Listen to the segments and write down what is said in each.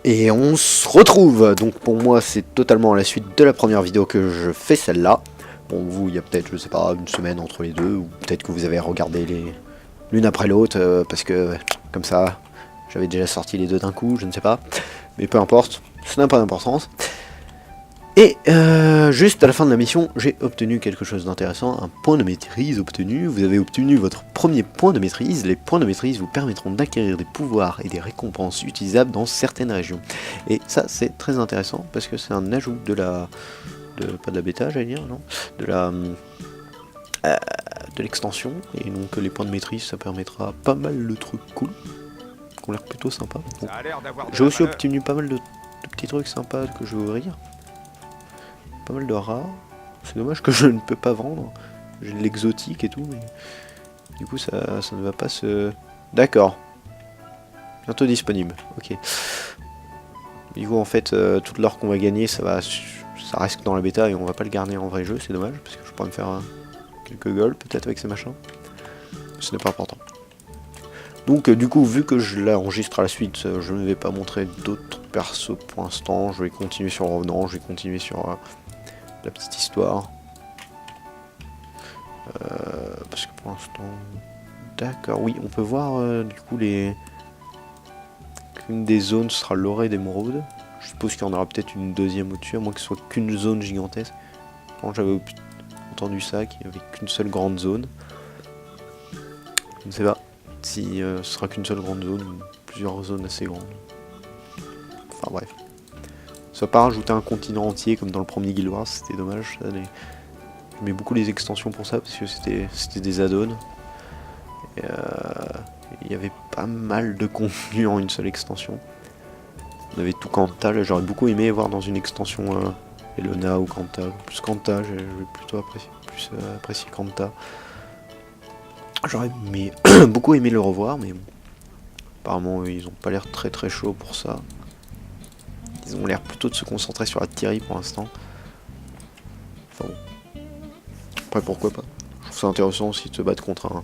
Et on se retrouve. Donc pour moi c'est totalement la suite de la première vidéo que je fais, celle-là. Bon, vous il y a peut-être, je sais pas, une semaine entre les deux, ou peut-être que vous avez regardé les l'une après l'autre, parce que comme ça j'avais déjà sorti les deux d'un coup, je ne sais pas. Mais peu importe, ça n'a pas d'importance. Et juste à la fin de la mission, j'ai obtenu quelque chose d'intéressant, un point de maîtrise obtenu. Vous avez obtenu votre premier point de maîtrise. Les points de maîtrise vous permettront d'acquérir des pouvoirs et des récompenses utilisables dans certaines régions. Et ça, c'est très intéressant parce que c'est un ajout de la... pas de la bêta, j'allais dire, non, de la... de l'extension. Et donc les points de maîtrise, ça permettra pas mal de trucs cool, qui ont l'air plutôt sympa. Bon. J'ai aussi obtenu pas mal de petits trucs sympas que je vais ouvrir. Pas mal de rares. C'est dommage que je ne peux pas vendre. J'ai de l'exotique et tout, mais du coup ça ne va pas se... D'accord. Bientôt disponible. Ok. Du coup en fait toute l'or qu'on va gagner ça reste dans la bêta et on va pas le garder en vrai jeu, c'est dommage parce que je pourrais me faire quelques goals peut-être avec ces machins. Ce n'est pas important. Donc du coup vu que je l'enregistre à la suite, je ne vais pas montrer d'autres persos pour l'instant. Je vais continuer sur Revenant, je vais continuer sur la petite histoire. Parce que pour l'instant... D'accord, oui, on peut voir du coup les... Qu'une des zones sera l'orée d'émeraude. Je suppose qu'il y en aura peut-être une deuxième au-dessus, à moins que ce soit qu'une zone gigantesque. Quand j'avais entendu ça, qu'il n'y avait qu'une seule grande zone. Je ne sais pas si ce sera qu'une seule grande zone ou plusieurs zones assez grandes. Enfin bref. Ça va pas rajouter un continent entier comme dans le premier Guild Wars, c'était dommage. J'aimais beaucoup les extensions pour ça parce que c'était des add-ons. Il y avait pas mal de contenu en une seule extension. On avait tout Kanta, j'aurais beaucoup aimé voir dans une extension Elona ou Kanta. Plus Kanta, j'ai plutôt apprécié Kanta. J'aurais beaucoup aimé le revoir, mais bon. Apparemment ils ont pas l'air très chauds pour ça. Ils ont l'air plutôt de se concentrer sur la Thierry pour l'instant. Enfin bon. Après pourquoi pas. Je trouve ça intéressant aussi de se battre contre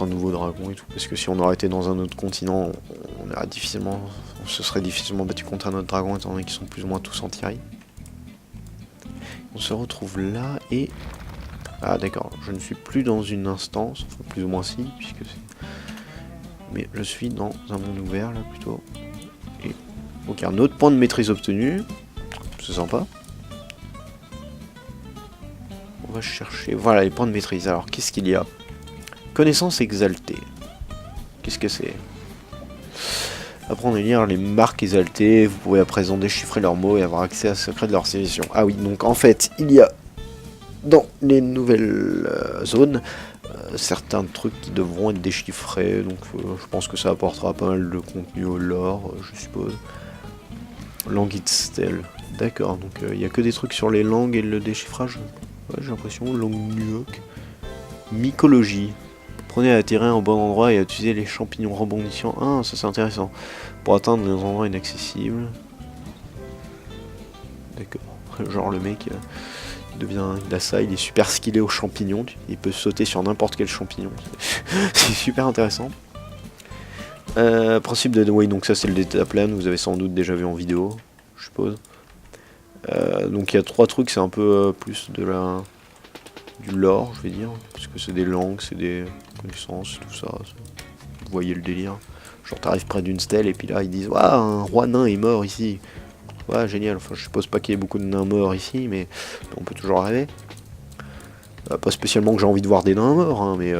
un nouveau dragon et tout, parce que si on aurait été dans un autre continent, on se serait difficilement battu contre un autre dragon étant donné qu'ils sont plus ou moins tous en Thierry. On se retrouve là et... Ah d'accord, je ne suis plus dans une instance, enfin plus ou moins si, puisque c'est... Mais je suis dans un monde ouvert là plutôt. Et... Ok, un autre point de maîtrise obtenu, c'est sympa. On va chercher, voilà les points de maîtrise, alors qu'est-ce qu'il y a ? Connaissance exaltée. Qu'est-ce que c'est? Apprendre à lire les marques exaltées. Vous pouvez à présent déchiffrer leurs mots et avoir accès à secret de leur sélection. Ah oui, donc en fait, il y a dans les nouvelles zones certains trucs qui devront être déchiffrés. Donc je pense que ça apportera pas mal de contenu au lore, je suppose. Languid Stell. D'accord, donc il n'y a que des trucs sur les langues et le déchiffrage. Ouais, j'ai l'impression. Langue nuoc. Mycologie. Apprenez à atterrir au bon endroit et à utiliser les champignons rebondissants. Ah, ça c'est intéressant. Pour atteindre les endroits inaccessibles. D'accord. Genre le mec il a ça, il est super skillé aux champignons. Il peut sauter sur n'importe quel champignon. C'est super intéressant. Principe de... Oui, donc ça c'est le dataplan. Vous avez sans doute déjà vu en vidéo, je suppose. Donc il y a trois trucs, c'est un peu plus de la... du lore, je vais dire, parce que c'est des langues, c'est des connaissances, tout ça. Vous voyez le délire. Genre t'arrives près d'une stèle et puis là ils disent « Waouh, un roi nain est mort ici !» Ouais, génial, enfin je suppose pas qu'il y ait beaucoup de nains morts ici, mais on peut toujours rêver. Pas spécialement que j'ai envie de voir des nains morts, hein, mais...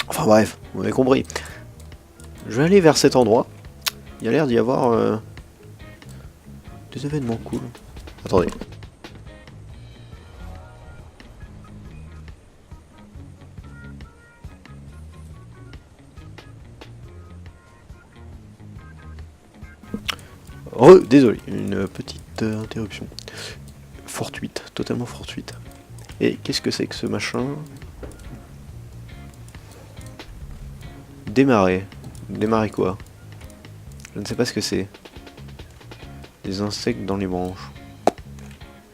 Enfin bref, vous avez compris. Je vais aller vers cet endroit. Il y a l'air d'y avoir des événements cool. Attendez. Désolé, une petite interruption. Fortuite, totalement fortuite. Et qu'est-ce que c'est que ce machin? Démarrer. Démarrer quoi? Je ne sais pas ce que c'est. Des insectes dans les branches.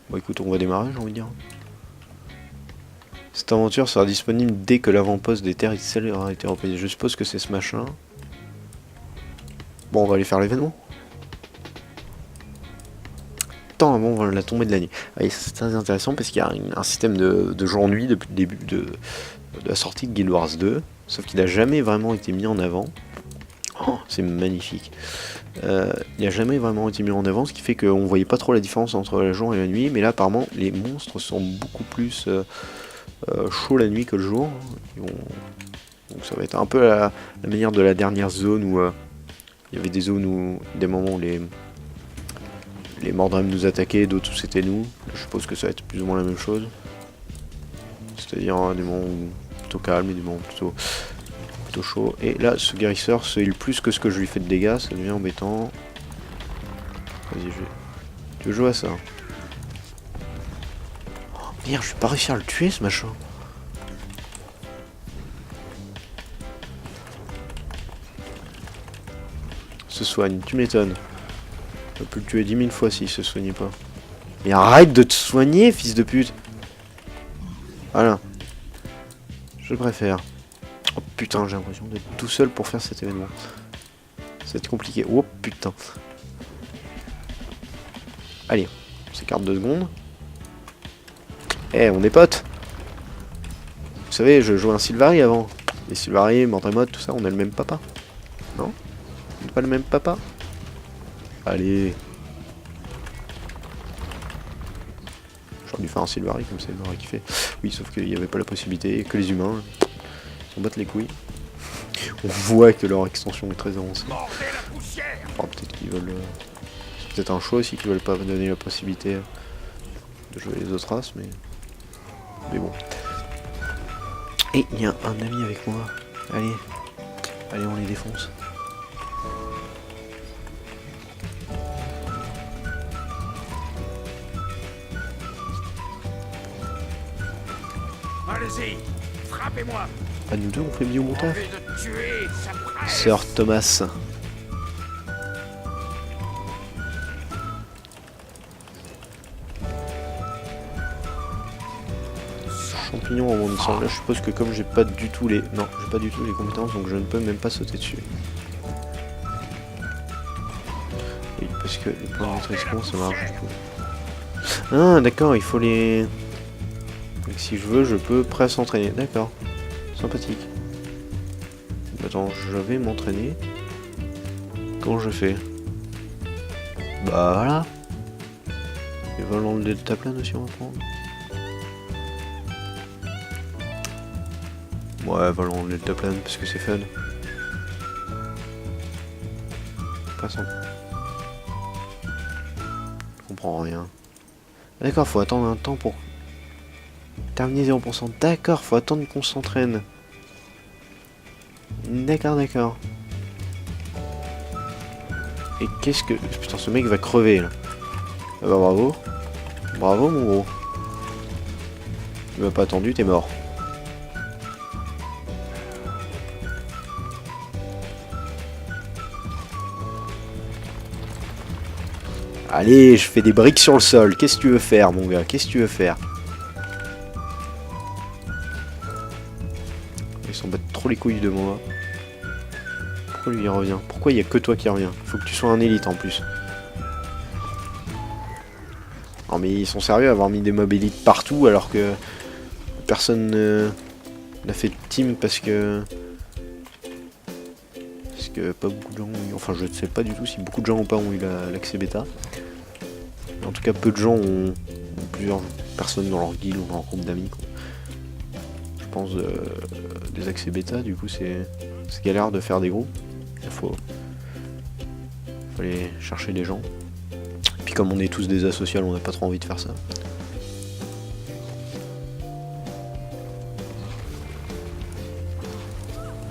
Bon écoute, on va démarrer, j'ai envie de dire. Cette aventure sera disponible dès que l'avant-poste des terres Ixelles aura été repris. Je suppose que c'est ce machin. Bon, on va aller faire l'événement. Tant avant la tombée de la nuit. Et c'est très intéressant parce qu'il y a un système de jour-nuit depuis le début de la sortie de Guild Wars 2. Sauf qu'il n'a jamais vraiment été mis en avant. Oh, c'est magnifique. Il n'a jamais vraiment été mis en avant, ce qui fait qu'on voyait pas trop la différence entre le jour et la nuit. Mais là, apparemment, les monstres sont beaucoup plus chauds la nuit que le jour. Donc ça va être un peu la manière de la dernière zone où il y avait des zones où des moments où les Mordrem nous attaquaient, d'autres où c'était nous. Je suppose que ça va être plus ou moins la même chose. C'est-à-dire des moments plutôt calmes et des moments plutôt chaud. Et là, ce guérisseur se heal plus que ce que je lui fais de dégâts, ça devient embêtant. Vas-y, tu veux jouer à ça? Oh, merde, je vais pas réussir à le tuer, ce machin. Se soigne, tu m'étonnes. On peut le tuer 10 000 fois s'il se soignait pas. Mais arrête de te soigner, fils de pute! Voilà. Je préfère. Oh putain, j'ai l'impression d'être tout seul pour faire cet événement. Ça va être compliqué. Oh putain. Allez, on s'écarte 2 secondes. Eh, on est potes. Vous savez, je jouais un Sylvari avant. Les Sylvari, Mordremoth, tout ça, on a le même papa. Non? On n'a pas le même papa? Allez. J'aurais dû faire un Sylvari comme ça, il m'aurait kiffé. Oui, sauf qu'il n'y avait pas la possibilité, que les humains s'en battent les couilles. On voit que leur extension est très avancée. Alors peut-être qu'ils veulent... c'est peut-être un choix aussi qu'ils veulent pas donner la possibilité de jouer les autres races, mais bon. Et il y a un ami avec moi. Allez. Allez, on les défonce. Allez-y, frappez-moi. Ah, nous deux, on fait bien au montage. Envie de tuer, ça presse. Sir Thomas. Champignon en monde sang. Là, je suppose que comme j'ai pas du tout les... Non, j'ai pas du tout les compétences, donc je ne peux même pas sauter dessus. Oui, parce que les points de maîtrisement, ça marche du tout. Ah, d'accord, il faut les... Donc si je veux, je peux presque s'entraîner. D'accord. Sympathique. Attends, je vais m'entraîner. Comment je fais? Bah voilà. Et volant de delta plane aussi, on va prendre. Ouais, volant de delta plane parce que c'est fun. Passons. Je comprends rien. D'accord, faut attendre un temps pour terminer 0%. D'accord, faut attendre qu'on s'entraîne. D'accord, d'accord. Et qu'est-ce que... Putain, ce mec va crever, là. Ah bah bravo. Bravo, mon gros. Tu m'as pas attendu, t'es mort. Allez, je fais des briques sur le sol. Qu'est-ce que tu veux faire, mon gars? Qu'est-ce que tu veux faire? Ils s'en battent trop les couilles de moi. Pourquoi lui il revient? Pourquoi il n'y a que toi qui reviens? Faut que tu sois un élite en plus. Non mais ils sont sérieux à avoir mis des mobs élites partout alors que personne n'a fait de team parce que pas beaucoup de gens ont eu... Enfin je ne sais pas du tout si beaucoup de gens ou pas ont eu l'accès bêta. Mais en tout cas peu de gens ont plusieurs personnes dans leur guild ou dans leur groupe d'amis. Je pense des accès bêta, du coup c'est galère de faire des groupes. Il faut aller chercher des gens. Et puis comme on est tous des asociales, on n'a pas trop envie de faire ça.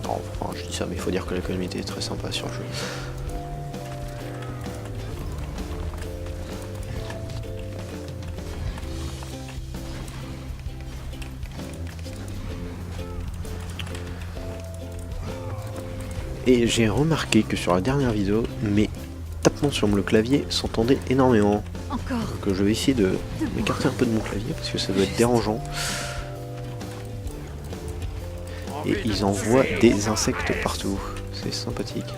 Non, enfin je dis ça, mais il faut dire que la communauté est très sympa sur le jeu. Et j'ai remarqué que sur la dernière vidéo, mes tapements sur le clavier s'entendaient énormément. Encore. Donc je vais essayer de m'écarter un peu de mon clavier parce que ça doit être dérangeant. Et ils envoient des insectes partout. C'est sympathique.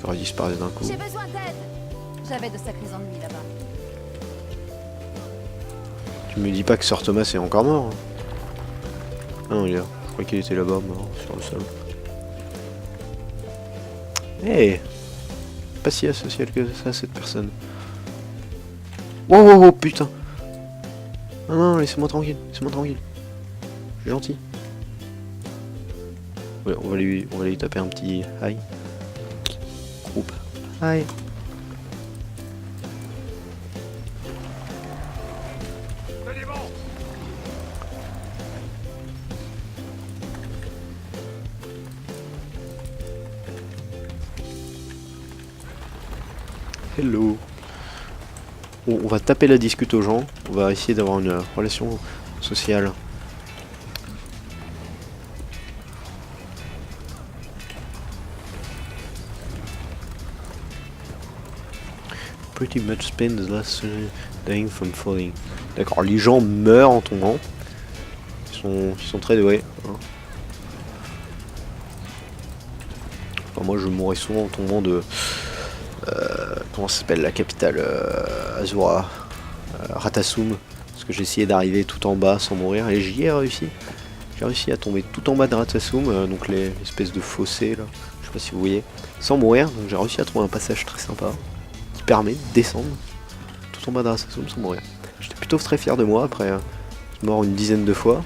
D'accord, ils disparaissent d'un coup. J'ai besoin d'aide. J'avais de sacrés ennuis là-bas. Tu me dis pas que Sir Thomas est encore mort. Hein. Ah non, il est là. Je crois qu'il était là-bas, mort, sur le sol. Eh, pas si asocial que ça, cette personne. Wow, wow, wow, putain. Ah non, laissez-moi tranquille, laissez-moi tranquille. Je suis gentil. Ouais, on va lui taper un petit hi. Groupe. Hi. Tenez bon. Hello. On va taper la discute aux gens. On va essayer d'avoir une relation sociale. Pretty much spend the last dying from falling. D'accord, les gens meurent en tombant. Ils sont très doués. Hein. Enfin, moi je mourrais souvent en tombant de... comment ça s'appelle la capitale Azura, Ratasum, parce que j'ai essayé d'arriver tout en bas sans mourir et j'y ai réussi. J'ai réussi à tomber tout en bas de Ratasum, donc l'espèce de fossé là, je sais pas si vous voyez, sans mourir. Donc j'ai réussi à trouver un passage très sympa qui permet de descendre tout en bas de Ratasum sans mourir. J'étais plutôt très fier de moi après être mort une dizaine de fois.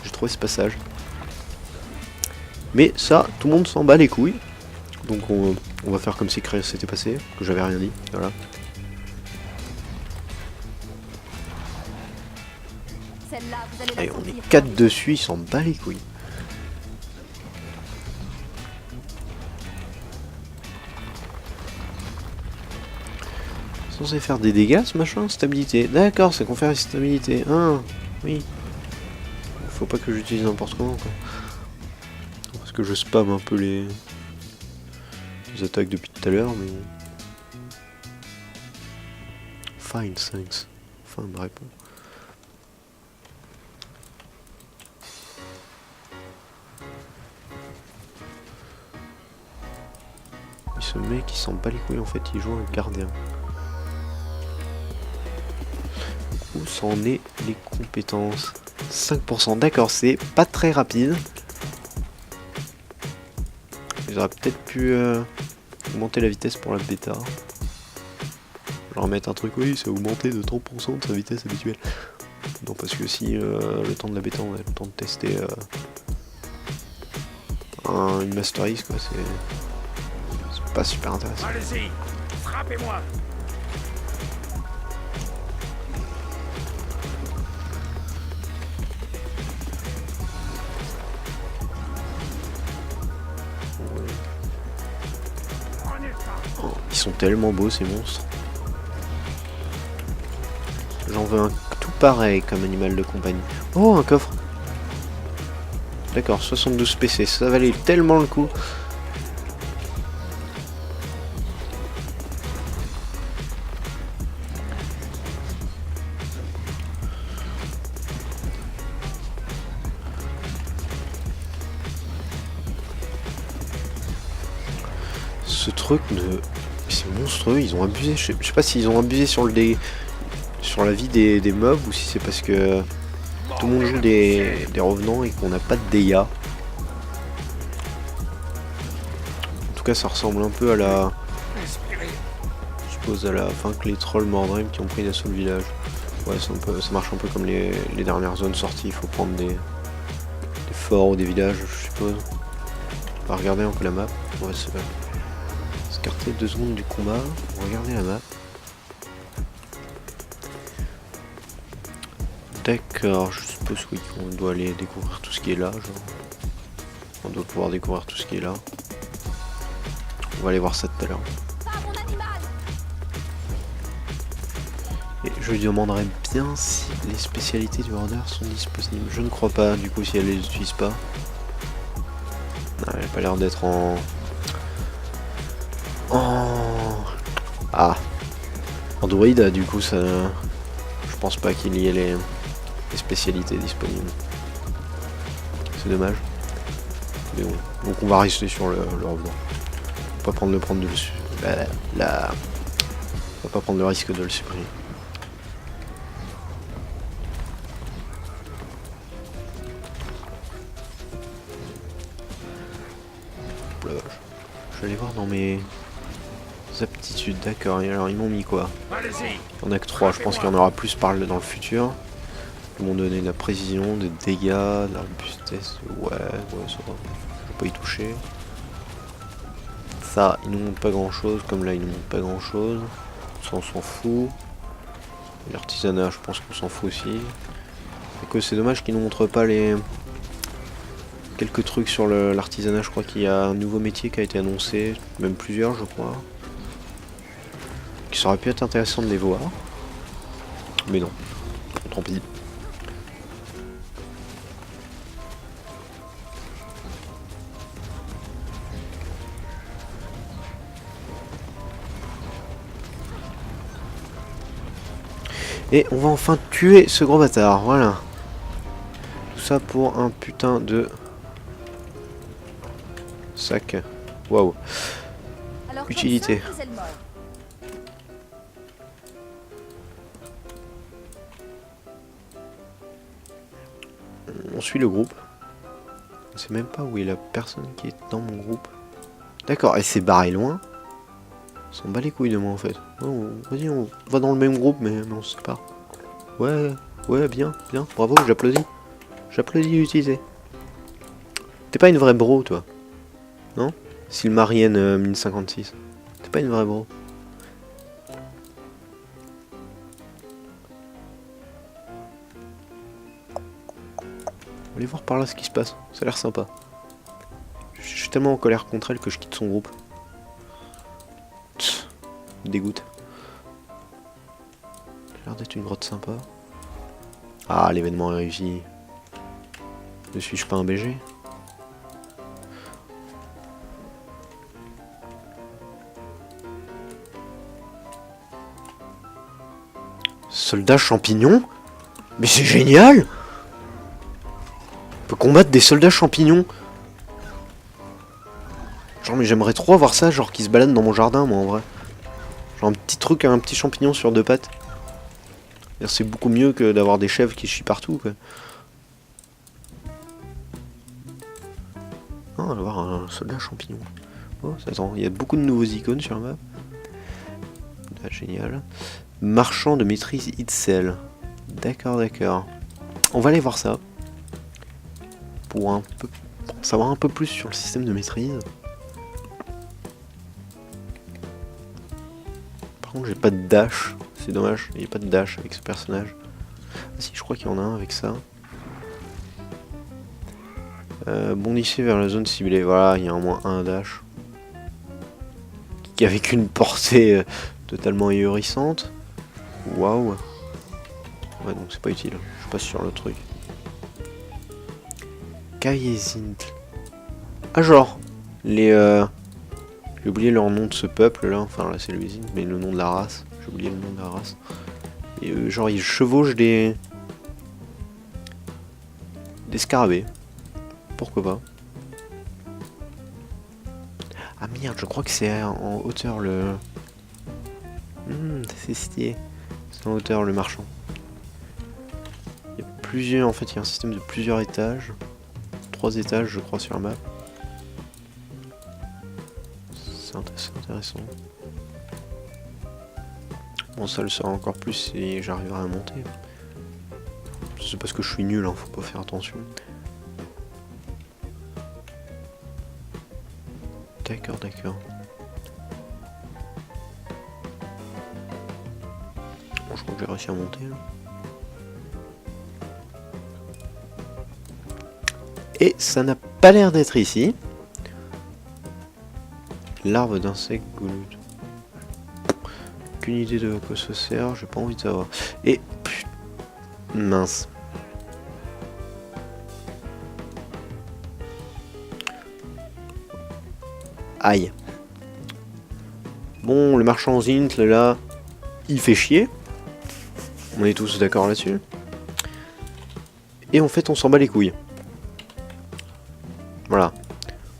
J'ai trouvé ce passage. Mais ça, tout le monde s'en bat les couilles. Donc on va faire comme si rien s'était passé, que j'avais rien dit, voilà. Celle-là, vous allez la Allez, on sentir. est 4 dessus, ils s'en bat les couilles. Censé faire des dégâts ce machin, stabilité. D'accord, c'est qu'on fait stabilité. Ah, oui. Faut pas que j'utilise n'importe comment quoi. Parce que je spam un peu les attaques depuis tout à l'heure, mais... Fine, thanks. Enfin, me répond. Et ce mec, il s'en bat les couilles, en fait, il joue un gardien. Où s'en est les compétences? 5%, d'accord, c'est pas très rapide. J'aurais peut-être pu augmenter la vitesse pour la bêta. Genre mettre un truc, oui, c'est augmenté de 30% de sa vitesse habituelle. Non, parce que si le temps de la bêta, on a le temps de tester une Master Race, quoi, c'est pas super intéressant. Allez-y, frappez-moi. Prenez ça. Oh, ils sont tellement beaux ces monstres. J'en veux un tout pareil comme animal de compagnie. Oh, un coffre. D'accord, 72 PC, ça valait tellement le coup. Ce truc de... C'est monstrueux, ils ont abusé. Je sais pas s'ils ont abusé sur la vie des mobs ou si c'est parce que tout le monde joue des revenants et qu'on n'a pas de dégâts. En tout cas, ça ressemble un peu à la... Inspirez. Je suppose à la fin que les trolls Mordrim qui ont pris d'assaut le village. Ouais, ça marche un peu comme les dernières zones sorties. Il faut prendre des forts ou des villages, je suppose. On va regarder un peu la map. Ouais, c'est vrai. S'écarter 2 secondes du combat. On va regarder la map. D'accord, je suppose oui, qu'on doit aller découvrir tout ce qui est là. Genre. On doit pouvoir découvrir tout ce qui est là. On va aller voir ça tout à l'heure. Pas mon animal. Et je lui demanderai bien si les spécialités du Order sont disponibles. Je ne crois pas, du coup, si elle les utilise pas. Non, elle n'a pas l'air d'être en... Ah. En druide, du coup, ça... Je pense pas qu'il y ait les spécialités disponibles. C'est dommage. Mais bon. Donc on va rester sur le revenant. Faut pas prendre le Faut pas prendre le risque de le supprimer. Oula, je vais aller voir dans mes aptitudes, d'accord. Et alors ils m'ont mis quoi? Allez-y. Il n'y en a que 3, je pense qu'il y en aura plus dans le futur. Ils m'ont donné de la précision, des dégâts, de la robustesse, ouais, ça va. Je vais pas y toucher. Ça, ils nous montrent pas grand chose, comme là ils nous montrent pas grand chose. Ça on s'en fout. L'artisanat, je pense qu'on s'en fout aussi. Et que c'est dommage qu'ils nous montrent pas les... quelques trucs sur l'artisanat. Je crois qu'il y a un nouveau métier qui a été annoncé, même plusieurs je crois. Qui ça aurait pu être intéressant de les voir. Mais non, tant pis. Et on va enfin tuer ce gros bâtard, voilà. Tout ça pour un putain de sac. Waouh. Alors, comme Utilité. ça, c'est le mort. On suit le groupe. Je sais même pas où est la personne qui est dans mon groupe. D'accord, elle s'est barrée loin. On s'en bat les couilles de moi en fait. Oh, vas-y, on va dans le même groupe, mais on se sépare. Ouais, bien, bravo, j'applaudis. J'applaudis l'utilité. T'es pas une vraie bro, toi? Non? Silmarienne 1056. T'es pas une vraie bro. On va aller voir par là ce qui se passe. Ça a l'air sympa. Je suis tellement en colère contre elle que je quitte son groupe. Dégoûte. Ça a l'air d'être une grotte sympa. Ah, l'événement est réussi. Ne suis-je pas un BG? Soldat champignon? Mais c'est génial! On peut combattre des soldats champignons. Genre, mais j'aimerais trop avoir ça, genre qui se balade dans mon jardin, moi en vrai. Genre un petit truc, un petit champignon sur 2 pattes. C'est beaucoup mieux que d'avoir des chèvres qui chient partout, quoi. Oh, on va voir un soldat champignon. Oh, attends, il y a beaucoup de nouveaux icônes sur la map. Ah, génial. Marchand de maîtrise Itzel. D'accord. On va aller voir ça. Pour un peu savoir un peu plus sur le système de maîtrise. Par contre, j'ai pas de dash. C'est dommage, il n'y a pas de dash avec ce personnage. Ah si, je crois qu'il y en a un avec ça. Bondissez vers la zone ciblée. Voilà, il y a au moins un dash. Qui avec une portée totalement ahurissante. Waouh. Ouais, donc c'est pas utile. Je passe sur le truc. Kayezint. Ah, genre, les. J'ai oublié leur nom de ce peuple là. Enfin, là, c'est le Zint, mais le nom de la race. J'ai oublié le nom de la race. Et genre, ils chevauchent des scarabées. Pourquoi pas? Ah merde, je crois que c'est en hauteur le... c'est stylé. C'est en hauteur le marchand. Il y a plusieurs... En fait, il y a un système de plusieurs étages. 3 étages, je crois, sur la map. C'est intéressant. Bon, ça le sera encore plus si j'arriverai à monter. C'est parce que je suis nul, hein, faut pas faire attention. D'accord. Bon, je crois que j'ai réussi à monter là. Et ça n'a pas l'air d'être ici. Larve d'insecte gouloute. Aucune idée de quoi ça sert, j'ai pas envie de savoir. Et mince. Aïe. Bon, le marchand Zint, là, il fait chier. On est tous d'accord là-dessus. Et en fait, on s'en bat les couilles. Voilà.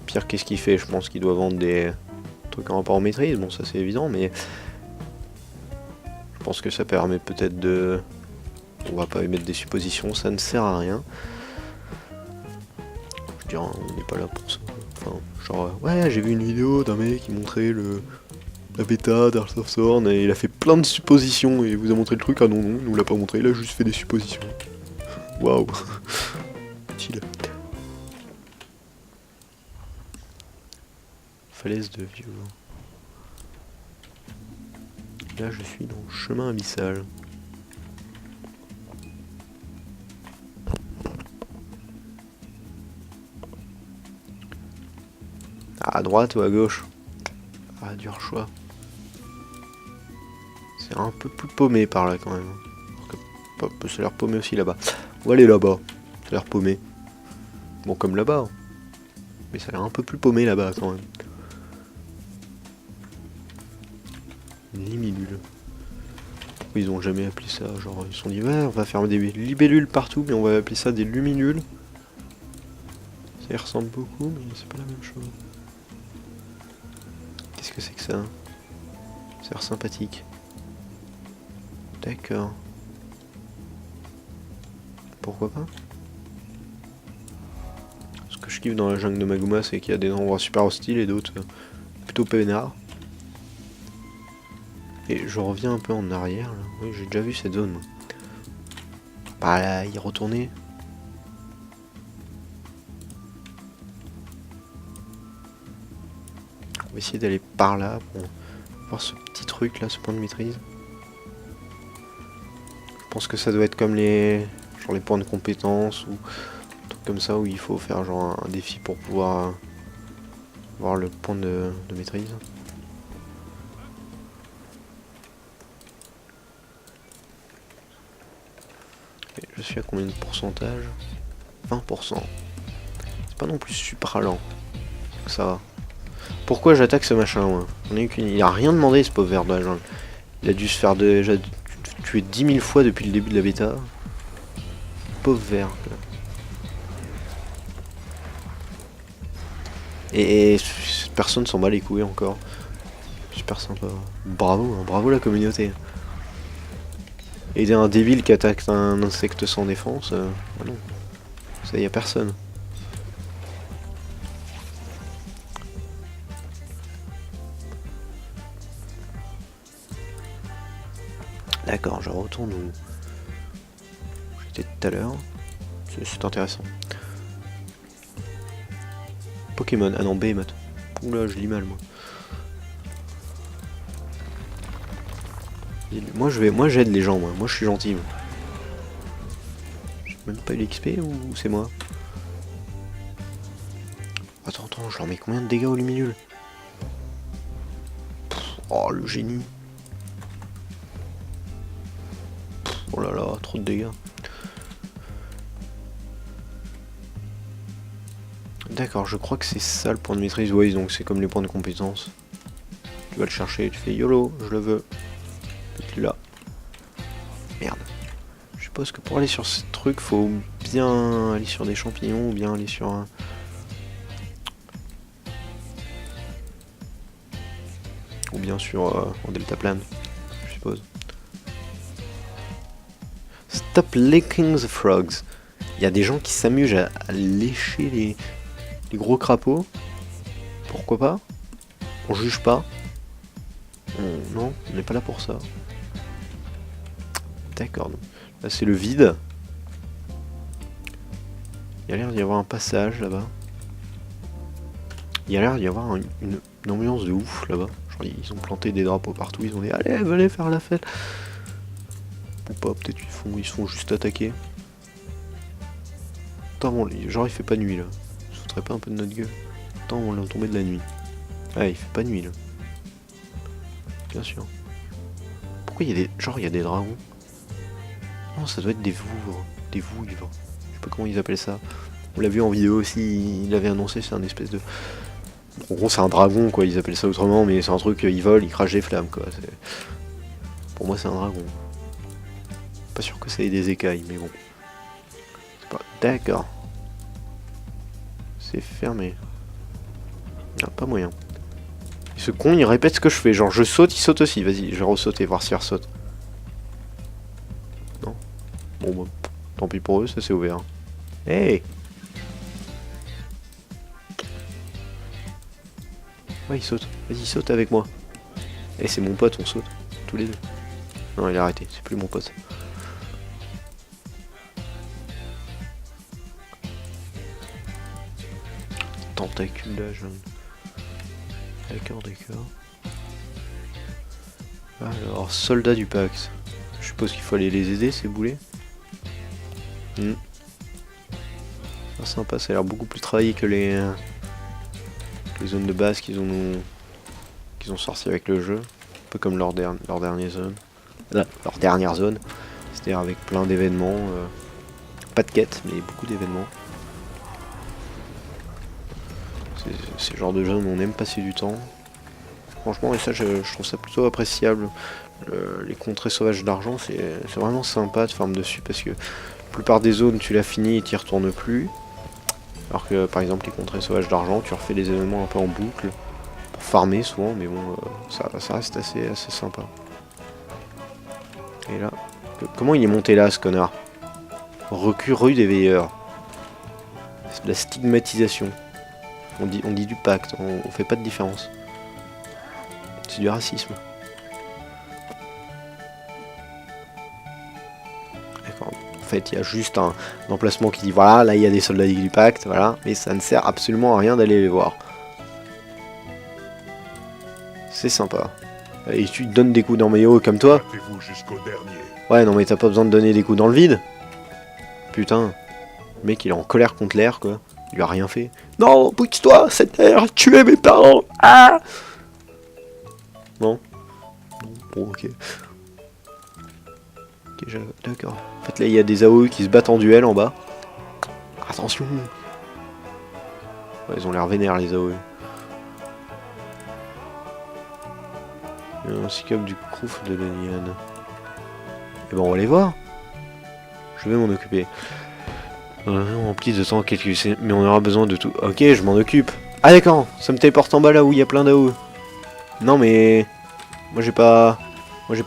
Pire, qu'est-ce qu'il fait? Je pense qu'il doit vendre des truc en rapport en maîtrise, bon ça c'est évident, mais je pense que ça permet peut-être de... On va pas émettre des suppositions, ça ne sert à rien. Je veux dire, on n'est pas là pour ça. Enfin, genre, ouais, j'ai vu une vidéo d'un mec qui montrait la bêta d'Hearts of Thorn et il a fait plein de suppositions et il vous a montré le truc. Ah non, non, il nous l'a pas montré, il a juste fait des suppositions. Waouh. Chill. Falaise de vieux. Là, je suis dans le chemin abyssal. À droite ou à gauche? Ah, dur choix. C'est un peu plus paumé par là quand même. Alors que ça a l'air paumé aussi là-bas. On va aller là-bas. Ça a l'air paumé. Bon, comme là-bas. Hein. Mais ça a l'air un peu plus paumé là-bas quand même. Libellule. Pourquoi ils ont jamais appelé ça? Genre, ils se sont dit, ouais, on va faire des libellules partout, mais on va appeler ça des luminules. Ça y ressemble beaucoup, mais c'est pas la même chose. Qu'est-ce que c'est que ça? Ça a l'air sympathique. D'accord. Pourquoi pas? Ce que je kiffe dans la jungle de Maguma, c'est qu'il y a des endroits super hostiles et d'autres plutôt peinards. Et je reviens un peu en arrière là. Oui, j'ai déjà vu cette zone. Moi. Bah là, y retourner. On va essayer d'aller par là pour voir ce petit truc là, ce point de maîtrise. Je pense que ça doit être comme les points de compétence ou un truc comme ça où il faut faire genre un défi pour pouvoir voir le point de maîtrise. Et je suis à combien de pourcentage? 20%. C'est pas non plus super lent. Donc ça va. Pourquoi j'attaque ce machin moi? Il a rien demandé ce pauvre vert de la jungle. Il a dû se faire déjà tuer 10 000 fois depuis le début de la bêta. Pauvre vert. Et personne s'en bat les couilles encore. Super sympa. Bravo, hein, bravo la communauté. Aider un débile qui attaque un insecte sans défense, bah non. Ça y a personne. D'accord, je retourne où j'étais tout à l'heure. C'est intéressant. Pokémon, ah non, Behemoth. Oula, je lis mal moi. Moi j'aide les gens, moi je suis gentil. Moi. J'ai même pas eu l'XP ou c'est moi? Attends, je leur mets combien de dégâts au luminule? Oh le génie. Oh là là, trop de dégâts. D'accord, je crois que c'est ça le point de maîtrise. Oui, donc c'est comme les points de compétence. Tu vas le chercher, tu fais YOLO, je le veux. Et là. Merde. Je suppose que pour aller sur ce truc, faut bien aller sur des champignons ou bien aller sur un... Ou bien sur en deltaplane, je suppose. Stop licking the frogs. Il y a des gens qui s'amusent à lécher les gros crapauds. Pourquoi pas? On juge pas. Non, on n'est pas là pour ça. D'accord. Là c'est le vide. Il y a l'air d'y avoir un passage là-bas. Il y a l'air d'y avoir une ambiance de ouf là-bas. Genre ils ont planté des drapeaux partout, ils ont dit allez venez faire la fête. Ou pas, peut-être ils se font juste attaquer. Attends, bon, genre il fait pas nuit là. Il se foutrait pas un peu de notre gueule. Attends, on l'a tombé de la nuit. Ah il fait pas nuit là. Bien sûr. Pourquoi il y a des. Genre il y a des dragons? Non, ça doit être des vouvres. Des vouivres. Je sais pas comment ils appellent ça. On l'a vu en vidéo aussi, il avait annoncé, c'est un espèce de... En gros c'est un dragon quoi, ils appellent ça autrement, mais c'est un truc, il vole, il crache des flammes quoi. Pour moi c'est un dragon. Pas sûr que ça ait des écailles, mais bon. C'est pas... D'accord. C'est fermé. Non, pas moyen. Ce con, il répète ce que je fais. Genre, je saute, il saute aussi. Vas-y, je vais ressauter, voir s'il ressaute. Non. Bon, bah, tant pis pour eux, ça s'est ouvert. Hey! Ouais, il saute. Vas-y, saute avec moi. Eh, c'est mon pote, on saute. Tous les deux. Non, il a arrêté. C'est plus mon pote. Tentacule là, jaune. D'accord, d'accord. Alors, soldats du Pax. Je suppose qu'il faut aller les aider, ces boulets. Ah, sympa, ça a l'air beaucoup plus travaillé que les zones de base qu'ils ont sorti avec le jeu. Un peu comme leur dernière zone. Leur dernière zone. C'est-à-dire avec plein d'événements. Pas de quêtes, mais beaucoup d'événements. C'est le genre de jeu où on aime passer du temps. Franchement, et ça, je trouve ça plutôt appréciable. Les contrées sauvages d'argent, c'est vraiment sympa de farm dessus parce que la plupart des zones, tu l'as fini et tu y retournes plus. Alors que, par exemple, les contrées sauvages d'argent, tu refais les événements un peu en boucle pour farmer souvent, mais bon, ça reste assez sympa. Et là, comment il est monté là, ce connard? Recul rue des veilleurs. C'est de la stigmatisation. On dit du pacte, on fait pas de différence. C'est du racisme. D'accord. En fait, il y a juste un emplacement qui dit voilà, là il y a des soldats du pacte, voilà, mais ça ne sert absolument à rien d'aller les voir. C'est sympa. Et tu te donnes des coups dans le maillot comme toi. Ouais, non mais t'as pas besoin de donner des coups dans le vide. Putain. Le mec il est en colère contre l'air quoi. Il lui a rien fait. Non, pousse-toi, cette air a tué mes parents. Ah! Non. Bon, ok. Ok, d'accord. En fait, là, il y a des AOE qui se battent en duel en bas. Attention! Ouais, ils ont l'air vénères, les AOE. Il y a un cyclope du Crouf de l'Onion. Et ben, on va les voir. Je vais m'en occuper. Rempli de temps quelques... Mais on aura besoin de tout. Ok, je m'en occupe. Ah d'accord, ça me téléporte en bas là où il y a plein d'AOE. Non mais... Moi j'ai pas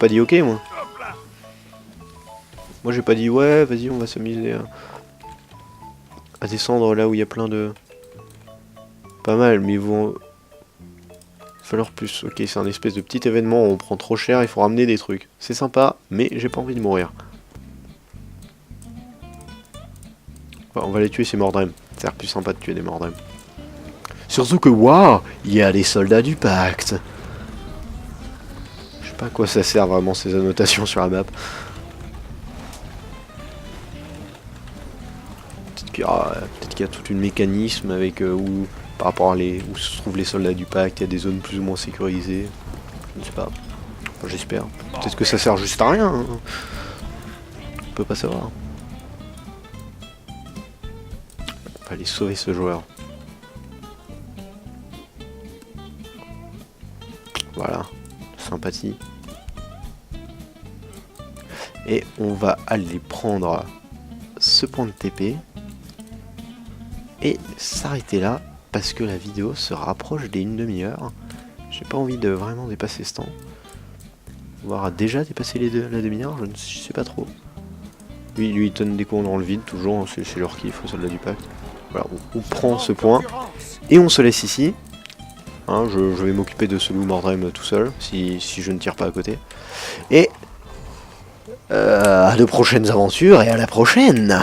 dit ok moi. Moi j'ai pas dit ouais, vas-y on va s'amuser à descendre là où il y a plein de... Pas mal, mais ils vont... falloir plus. Ok, c'est un espèce de petit événement, on prend trop cher, il faut ramener des trucs. C'est sympa, mais j'ai pas envie de mourir. On va les tuer ces Mordrem. Ça a l'air plus sympa de tuer des Mordrem. Surtout que waouh, il y a les soldats du pacte. Je sais pas à quoi ça sert vraiment ces annotations sur la map. Peut-être qu'il y a tout un mécanisme avec où par rapport à où se trouvent les soldats du pacte, il y a des zones plus ou moins sécurisées. Je ne sais pas. Enfin, j'espère. Peut-être que ça sert juste à rien. Hein. On peut pas savoir. On va aller sauver ce joueur. Voilà, sympathie. Et on va aller prendre ce point de TP et s'arrêter là parce que la vidéo se rapproche des 1 demi-heure. J'ai pas envie de vraiment dépasser ce temps. Voire déjà dépasser la demi-heure, je ne sais pas trop. Lui il donne des coups dans le vide toujours, c'est leur kiff au soldat du pacte. Voilà, on prend ce point et on se laisse ici. Hein, je vais m'occuper de ce loup Mordrem tout seul, si je ne tire pas à côté. Et à de prochaines aventures et à la prochaine!